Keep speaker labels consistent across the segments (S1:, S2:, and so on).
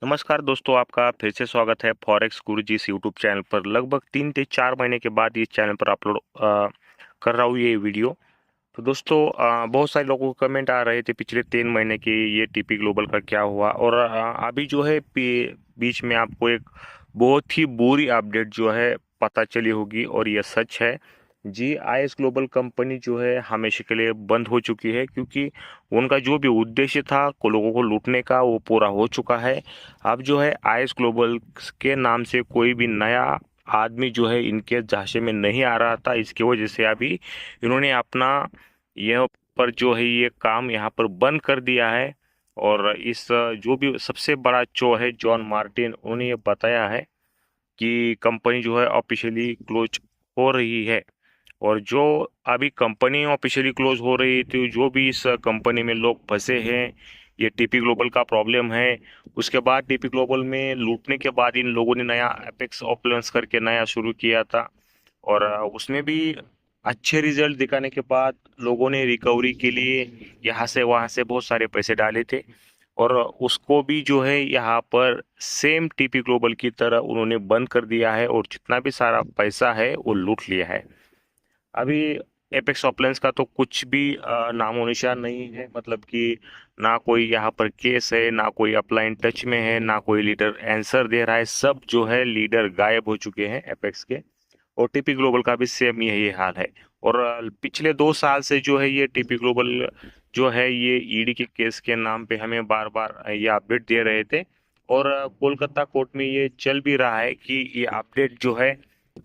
S1: नमस्कार दोस्तों, आपका फिर से स्वागत है फॉरेक्स गुरुजी इस यूट्यूब चैनल पर। लगभग 3 से 4 महीने के बाद इस चैनल पर अपलोड कर रहा हूँ ये वीडियो। तो दोस्तों, बहुत सारे लोगों को कमेंट आ रहे थे पिछले 3 महीने की ये टीपी ग्लोबल का क्या हुआ। और अभी जो है बीच में आपको एक बहुत ही बुरी अपडेट जो है पता चली होगी, और ये सच है जी। आईएस ग्लोबल कंपनी जो है हमेशा के लिए बंद हो चुकी है, क्योंकि उनका जो भी उद्देश्य था को लोगों को लूटने का, वो पूरा हो चुका है। अब जो है आईएस ग्लोबल के नाम से कोई भी नया आदमी जो है इनके झांसे में नहीं आ रहा था। इसकी वजह से अभी इन्होंने अपना यह पर जो है ये काम यहाँ पर बंद कर दिया है। और इस जो भी सबसे बड़ा चो है जॉन मार्टिन, उन्होंने ये बताया है कि कंपनी जो है ऑफिशियली क्लोज हो रही है। और जो अभी कंपनी ऑफिशियली क्लोज हो रही थी, जो भी इस कंपनी में लोग फंसे हैं, ये टीपी ग्लोबल का प्रॉब्लम है। उसके बाद टीपी ग्लोबल में लूटने के बाद इन लोगों ने नया एपेक्स ऑपरेशंस करके नया शुरू किया था। और उसमें भी अच्छे रिजल्ट दिखाने के बाद लोगों ने रिकवरी के लिए यहाँ से वहाँ से बहुत सारे पैसे डाले थे। और उसको भी जो है यहाँ पर सेम टीपी ग्लोबल की तरह उन्होंने बंद कर दिया है, और जितना भी सारा पैसा है वो लूट लिया है। अभी एपेक्स ऑपलेंस का तो कुछ भी नामो निशान नहीं है। मतलब कि ना कोई यहाँ पर केस है, ना कोई अपलाइन टच में है, ना कोई लीडर आंसर दे रहा है। सब जो है लीडर गायब हो चुके हैं एपेक्स के। और टीपी ग्लोबल का भी सेम यही हाल है। और पिछले 2 साल से जो है ये टीपी ग्लोबल जो है ये ईडी के केस के नाम पे हमें बार बार ये अपडेट दे रहे थे। और कोलकाता कोर्ट में ये चल भी रहा है कि ये अपडेट जो है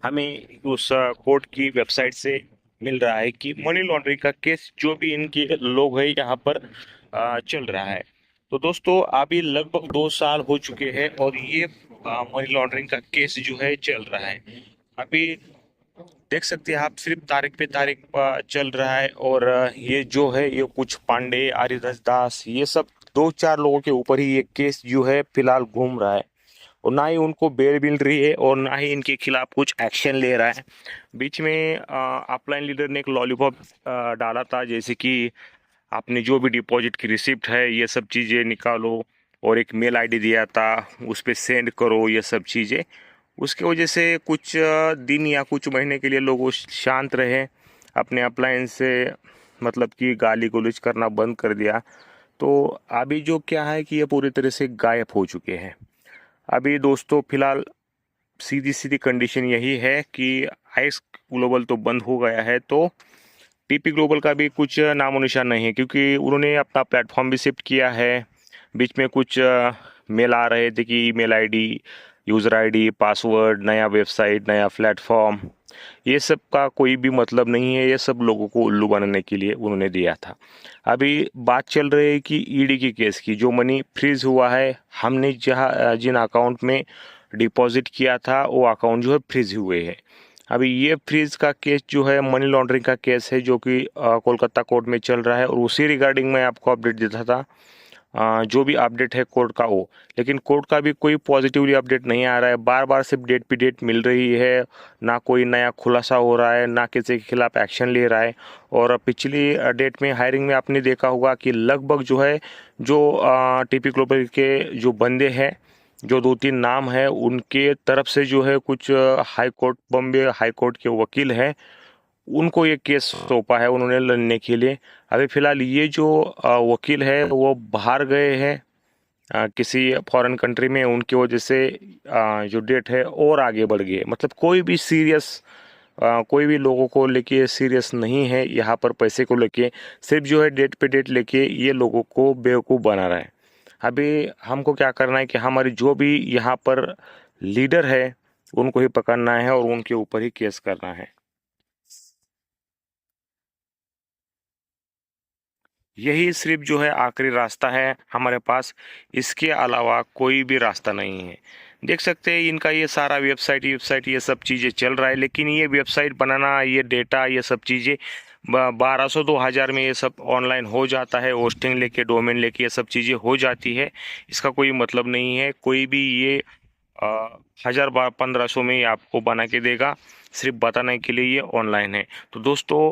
S1: हमें उस कोर्ट की वेबसाइट से मिल रहा है कि मनी लॉन्ड्रिंग का केस जो भी इनके लोग हैं यहाँ पर चल रहा है। तो दोस्तों, अभी लगभग 2 साल हो चुके हैं और ये मनी लॉन्ड्रिंग का केस जो है चल रहा है। अभी देख सकते हैं आप, सिर्फ तारीख पे तारीख चल रहा है। और ये जो है ये कुछ पांडे, आरिदास दास, ये सब 2-4 लोगों के ऊपर ही ये केस जो है फिलहाल घूम रहा है। और ना ही उनको बेल मिल रही है, और ना ही इनके खिलाफ कुछ एक्शन ले रहा है। बीच में अपलाइन लीडर ने एक लॉलीपॉप डाला था, जैसे कि आपने जो भी डिपॉजिट की रिसिप्ट है ये सब चीज़ें निकालो, और एक मेल आईडी दिया था उस पर सेंड करो ये सब चीज़ें। उसकी वजह से कुछ दिन या कुछ महीने के लिए लोग शांत रहे, अपने अप्लायंस से मतलब कि गाली गलौज करना बंद कर दिया। तो अभी जो क्या है कि ये पूरी तरह से गायब हो चुके हैं। अभी दोस्तों फिलहाल सीधी सीधी कंडीशन यही है कि आईएस ग्लोबल तो बंद हो गया है, तो टीपी ग्लोबल का भी कुछ नामो निशान नहीं है, क्योंकि उन्होंने अपना प्लेटफॉर्म भी शिफ्ट किया है। बीच में कुछ मेल आ रहे थे कि email ID, user ID, password, नया वेबसाइट, नया प्लेटफॉर्म, ये सब का कोई भी मतलब नहीं है। ये सब लोगों को उल्लू बनाने के लिए उन्होंने दिया था। अभी बात चल रही है कि ईडी की केस की, जो मनी फ्रीज हुआ है, हमने जहाँ जिन अकाउंट में डिपॉजिट किया था वो अकाउंट जो है फ्रीज हुए हैं। अभी ये फ्रीज का केस जो है मनी लॉन्ड्रिंग का केस है, जो कि कोलकाता कोर्ट में चल रहा है। और उसी रिगार्डिंग मैं आपको अपडेट देता था, जो भी अपडेट है कोर्ट का वो। लेकिन कोर्ट का भी कोई पॉजिटिवली अपडेट नहीं आ रहा है। बार बार सिर्फ डेट पे डेट मिल रही है, ना कोई नया खुलासा हो रहा है, ना किसी के खिलाफ एक्शन ले रहा है। और पिछली डेट में हायरिंग में आपने देखा होगा कि लगभग जो है जो टीपी ग्लोबल के जो बंदे हैं, जो 2-3 नाम है, उनके तरफ से जो है कुछ high court, Bombay high court के वकील हैं, उनको ये केस सौंपा है उन्होंने लड़ने के लिए। अभी फिलहाल ये जो वकील है वो बाहर गए हैं किसी फॉरेन कंट्री में। उनकी वजह से जो डेट है और आगे बढ़ गई है। मतलब कोई भी सीरियस, कोई भी लोगों को लेके सीरियस नहीं है यहाँ पर। पैसे को लेके सिर्फ जो है डेट पे डेट लेके ये लोगों को बेवकूफ़ बना रहा है। अभी हमको क्या करना है कि हमारी जो भी यहाँ पर लीडर है उनको ही पकड़ना है और उनके ऊपर ही केस करना है। यही सिर्फ जो है आखिरी रास्ता है हमारे पास। इसके अलावा कोई भी रास्ता नहीं है। देख सकते हैं इनका ये सारा वेबसाइट ये सब चीज़ें चल रहा है, लेकिन ये वेबसाइट बनाना, ये डेटा, ये सब चीज़ें 1200-2000 में ये सब ऑनलाइन हो जाता है। होस्टिंग लेके, डोमेन लेके ये सब चीज़ें हो जाती है। इसका कोई मतलब नहीं है। कोई भी ये 1000-1500 में ही आपको बना के देगा, सिर्फ बताने के लिए ये ऑनलाइन है। तो दोस्तों,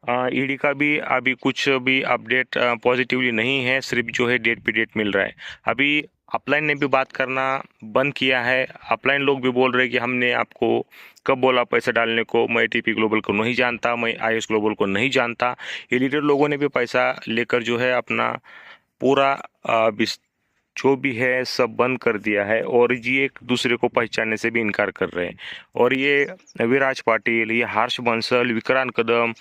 S1: ईडी का भी अभी कुछ भी अपडेट पॉजिटिवली नहीं है, सिर्फ जो है डेट पे डेट मिल रहा है। अभी अपलाइन ने भी बात करना बंद किया है। अपलाइन लोग भी बोल रहे हैं कि हमने आपको कब बोला पैसे डालने को, मैं टीपी ग्लोबल को नहीं जानता, मैं आईएस ग्लोबल को नहीं जानता। ये लीडर लोगों ने भी पैसा लेकर जो है अपना पूरा जो भी है सब बंद कर दिया है और ये एक दूसरे को पहचानने से भी इनकार कर रहे हैं। और ये विराज पाटिल, ये हर्ष बंसल, विक्रांत कदम,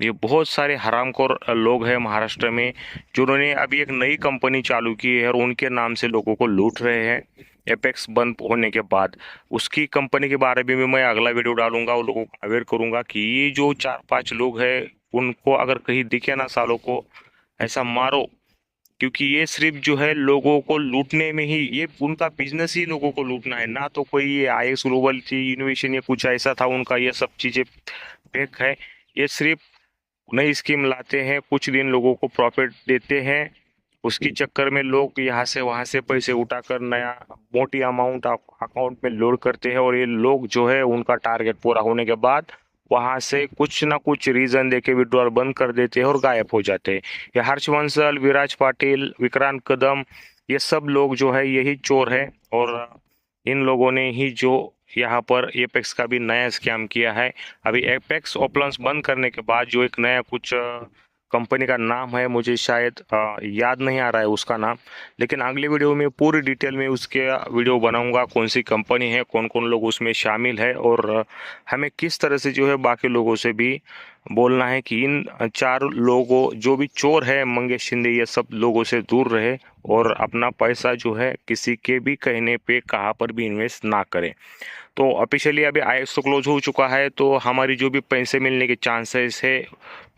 S1: ये बहुत सारे हरामखोर लोग हैं महाराष्ट्र में, जिन्होंने अभी एक नई कंपनी चालू की है और उनके नाम से लोगों को लूट रहे हैं एपेक्स बंद होने के बाद। उसकी कंपनी के बारे में भी मैं अगला वीडियो डालूंगा और लोगों को अवेयर करूंगा कि ये जो 4-5 लोग हैं उनको अगर कहीं दिखे ना सालों को ऐसा मारो, क्योंकि ये सिर्फ जो है लोगों को लूटने में ही, ये उनका बिजनेस ही लोगों को लूटना है। ना तो कोई ये आईएक्स ग्लोबल थी इनोवेशन या कुछ ऐसा था उनका, ये सब चीजें फेक है। ये सिर्फ नई स्कीम लाते हैं, कुछ दिन लोगों को प्रॉफिट देते हैं, उसकी चक्कर में लोग यहाँ से वहां से पैसे उठाकर नया मोटी अमाउंट अकाउंट में लोड करते हैं और ये लोग जो है उनका टारगेट पूरा होने के बाद वहां से कुछ ना कुछ रीजन देके विड्रॉल बंद कर देते हैं और गायब हो जाते हैं। ये हर्ष बंसल, विराज पाटिल, विक्रांत कदम, ये सब लोग जो है यही चोर है और इन लोगों ने ही जो यहाँ पर एपेक्स का भी नया स्कैम किया है। अभी एपेक्स ओपलंस बंद करने के बाद जो एक नया कुछ कंपनी का नाम है, मुझे शायद याद नहीं आ रहा है उसका नाम, लेकिन अगली वीडियो में पूरी डिटेल में उसके वीडियो बनाऊंगा, कौन सी कंपनी है, कौन कौन लोग उसमें शामिल है और हमें किस तरह से जो है बाकी लोगों से भी बोलना है कि इन 4 लोगों जो भी चोर है, मंगेश शिंदे, ये सब लोगों से दूर रहे और अपना पैसा जो है किसी के भी कहने पे कहाँ पर भी इन्वेस्ट ना करें। तो ऑफिशियली अभी आईएक्स तो क्लोज हो चुका है, तो हमारी जो भी पैसे मिलने के चांसेस है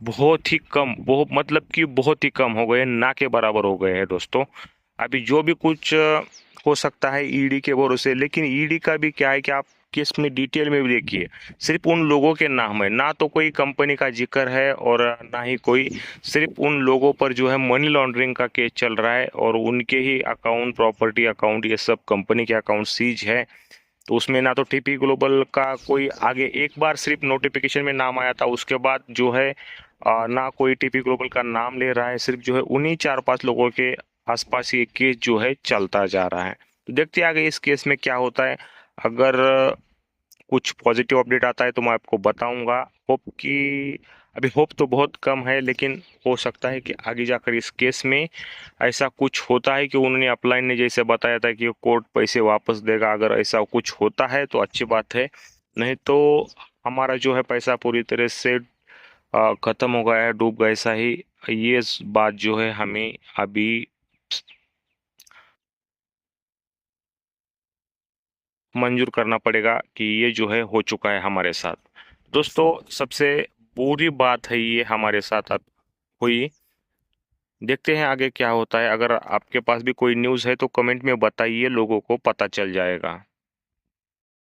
S1: बहुत ही कम, बहुत मतलब कि बहुत ही कम हो गए, ना के बराबर हो गए हैं दोस्तों। अभी जो भी कुछ हो सकता है ईडी के भरोसे, लेकिन ईडी का भी क्या है कि आप केस में डिटेल में भी देखिए, सिर्फ उन लोगों के नाम है, ना तो कोई कंपनी का जिक्र है और ना ही कोई, सिर्फ उन लोगों पर जो है मनी लॉन्ड्रिंग का केस चल रहा है और उनके ही अकाउंट, प्रॉपर्टी अकाउंट, ये सब कंपनी के अकाउंट सीज है। तो उसमें ना तो टीपी ग्लोबल का कोई आगे, एक बार सिर्फ नोटिफिकेशन में नाम आया था, उसके बाद जो है ना कोई टीपी ग्लोबल का नाम ले रहा है, सिर्फ जो है उन्हीं 4-5 लोगों के आसपास ये केस जो है चलता जा रहा है। तो देखते हैं आगे इस केस में क्या होता है। अगर कुछ पॉजिटिव अपडेट आता है तो मैं आपको बताऊंगा। होप कि अभी होप तो बहुत कम है, लेकिन हो सकता है कि आगे जाकर इस केस में ऐसा कुछ होता है कि उन्होंने अपलाइन ने जैसे बताया था कि कोर्ट पैसे वापस देगा, अगर ऐसा कुछ होता है तो अच्छी बात है, नहीं तो हमारा जो है पैसा पूरी तरह से खत्म हो गया है, डूब गया ऐसा ही। ये बात जो है हमें अभी मंजूर करना पड़ेगा कि ये जो है हो चुका है हमारे साथ। दोस्तों सबसे बुरी बात है ये हमारे साथ अब हुई। देखते हैं आगे क्या होता है। अगर आपके पास भी कोई न्यूज़ है तो कमेंट में बताइए, लोगों को पता चल जाएगा।